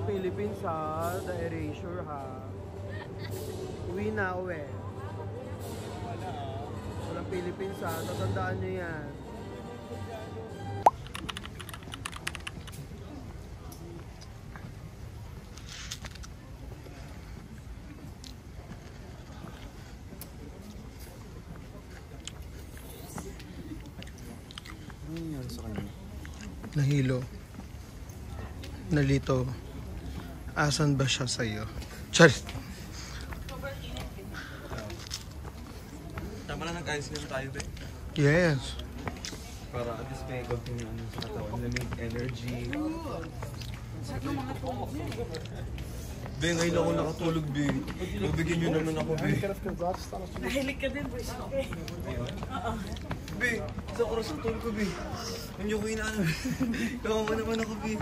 Philippines ha, the erasure ha. Uwi na, uwi. Walang Philippines ha, tatandaan nyo yan. Ano nangyari sa kanya? Nahilo. Nalito. Asan ba siya sa'yo? Charis! Tama na nag-ice cream tayo, be. Yes. Para at least may gawin yung ano sa katawan na may energy. Be, ngayon ako nakatulog, be. Magbigyan nyo naman ako, be. Nahilig ka din, boys. Be, sa oras ang tulog ko, be. Nandiyo ko inaano, be. Kawawa naman ako, be.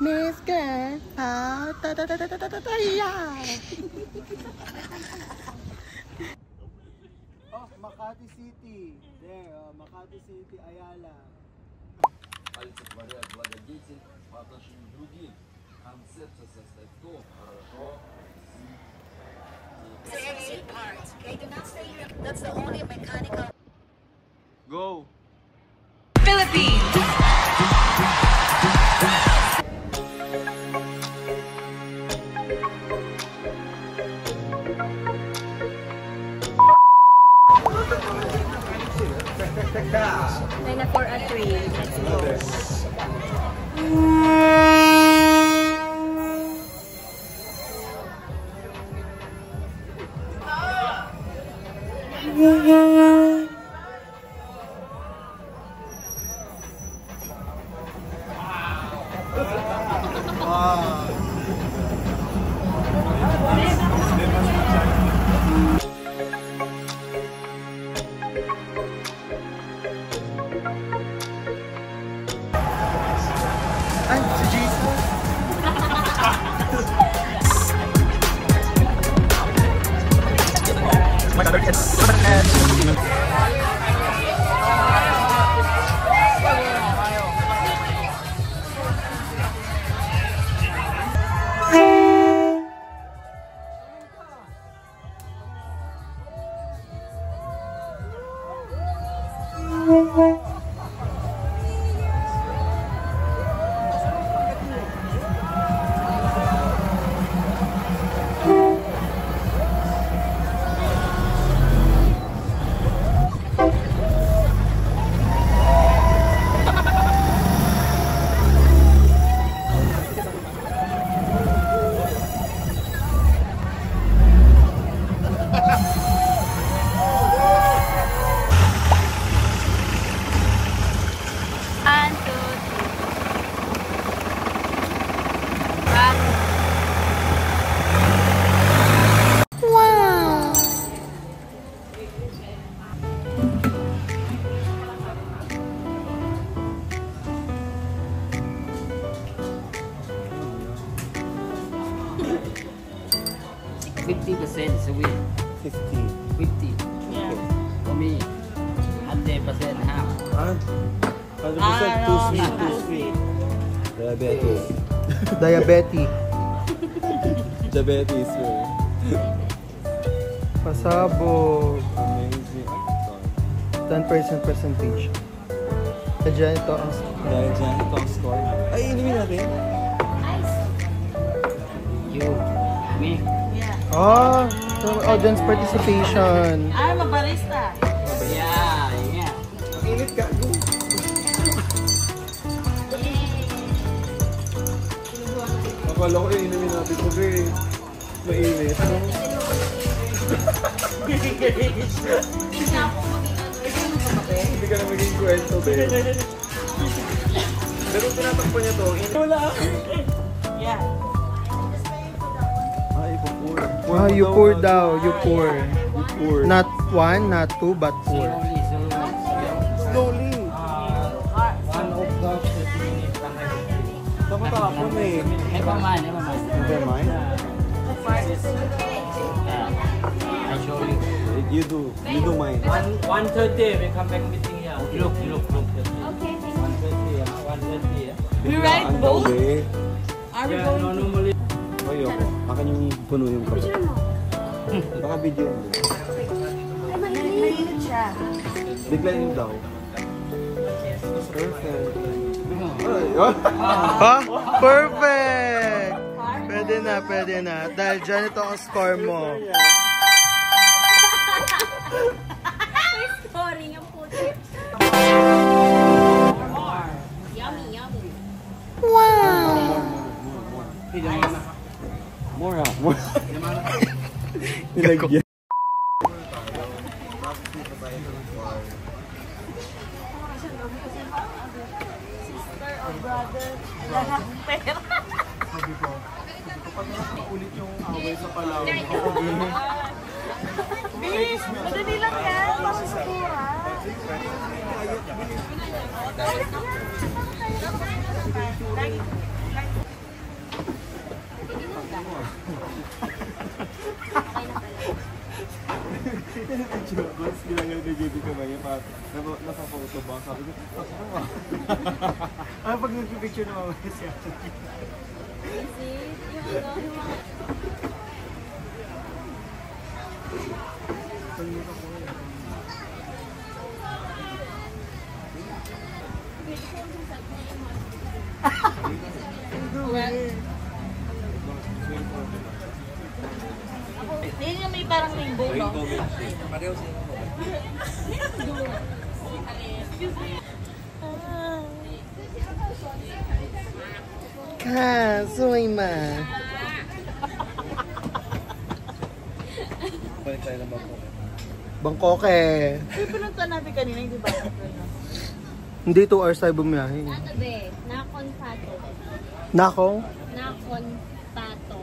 Miss Girl, Oh, Makati City. There, Makati City, Ayala. Пальцев варят благодетель по отношению к другим. Концепция состоит в том, что Go! Philippines! Nine for a 3. Let's go. Ay, si Jason. One, two, three. Wow! $50 a week. 50. Yeah. For me, 100% half. 100% too sweet. Diabetes. Diabetes. Diabetes, bro. Pasabog. Amazing. 10% percentage. Diyan ito ang Dahil dyan, ito ang score. Ay, inumin natin. You, me, Yeah. Oh, so audience participation. Ay, mabarista. yeah. Init ka. Go. Akala ko inumin natin ito, be. Mainit. Hindi ka na maging kwento, be. Pero tinatakpan niya to. Wala. Yeah. Ay, ipupur. Ah, you pour daw, you pour. You pour. Not one, not two, but four. Slowly. One of the 30 minutes. Dapat tapon eh. Never mind. Never mind. I show you. You do mine. 1:30 we come back meeting here. Look. Okay. 1:30, 1:30. We ride boat? Eh. Are we Yeah, going? no, normally. Ayoko. Akin yung puno yung kape. Picture mo. Baka video. Ay, mainit siya. Declining daw. Perfect. Ay, Ha? Perfect! Pwede na. Dahil dyan ito ang score mo. May scoring ang puti. Yummy. Wow! More. Nilagyan. Sister or brother? Lahat ng pera. Ulit yung away sa Palawan. Bis, madali lang yan. Para sa tura. Mas ginagawa ni JB ko ngayon pa. Nasa photo ba? Sabi ko, ano pag nagpipicture na mamaya siya? Hindi nga may parang rainbow, no? Kasoy ma. Balik tayo ng bako. Bangkok eh. Pinunta natin kanina, hindi ba? Hindi 2 hours tayo bumiyahe. Ano be? Nakon pato. Nako? Nakon pato.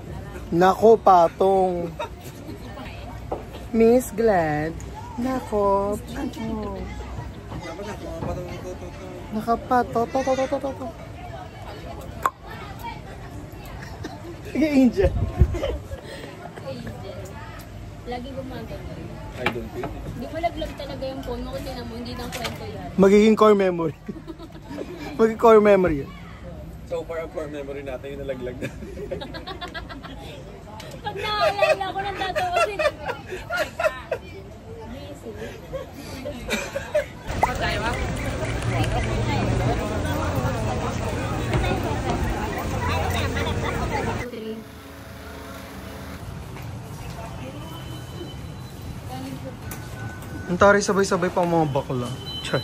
Nako, patong. Miss Glad. Nako, patong. Nakapato. To. Sige, Angel. Angel. Lagi gumagano. I don't think. Hindi mo laglag talaga yung phone mo kasi naman hindi nang kwento yan. Magiging core memory. Magiging core memory yan. So far, ang core memory natin yung nalaglag na. Pag naalala ko ng tato kasi busy. Ang tari sabay-sabay pa ang mga bakla. Char.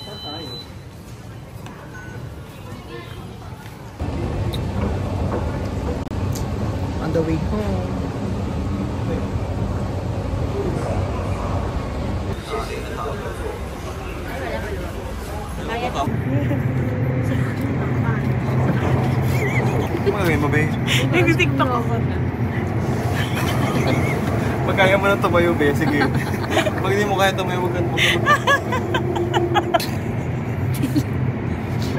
On the way home. Magagay mo, be? Nag-tiktok ako na. Magkaya mo na tumayo, be. Sige. Pag hindi mo kaya tumayo, huwag ka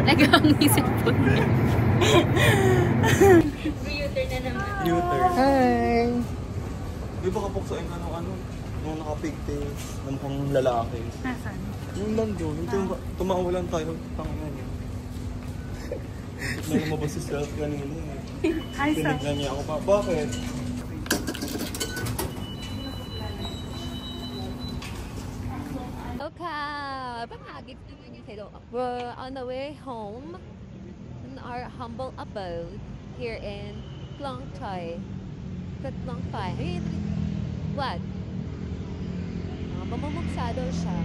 Nag-angisip po niya. Re-uter na naman. U-turn. Hi! Di ba kapuksain ka nung nakapigtails na mukhang lalaki? Nasaan? Yung lang doon, tumawalan tayo. Tangan yun. May lumabas si Self kanina eh. Hi, Sam. Pinignan niya ako pa. Bakit? Okay, we're on the way home in our humble abode here in Klong Toy. Klong Toy. What? Mamumuksado siya.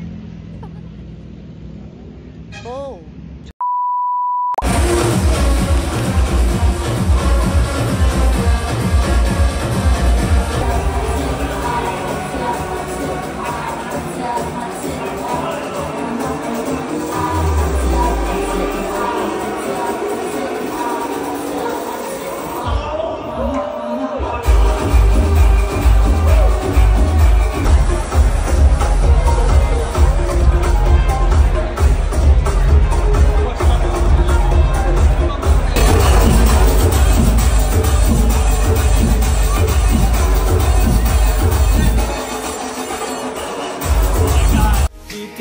Oh.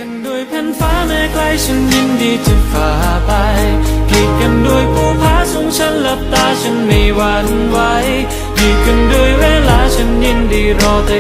กันด้วยแผ่นฟ้าแม้ไกลฉันยินดีจะฝ่าไปกีดกันด้วยภูผาสูงฉันหลับตาฉันไม่หวั่นไหวกีดกันด้วยเวลาฉันยินดีรอแต่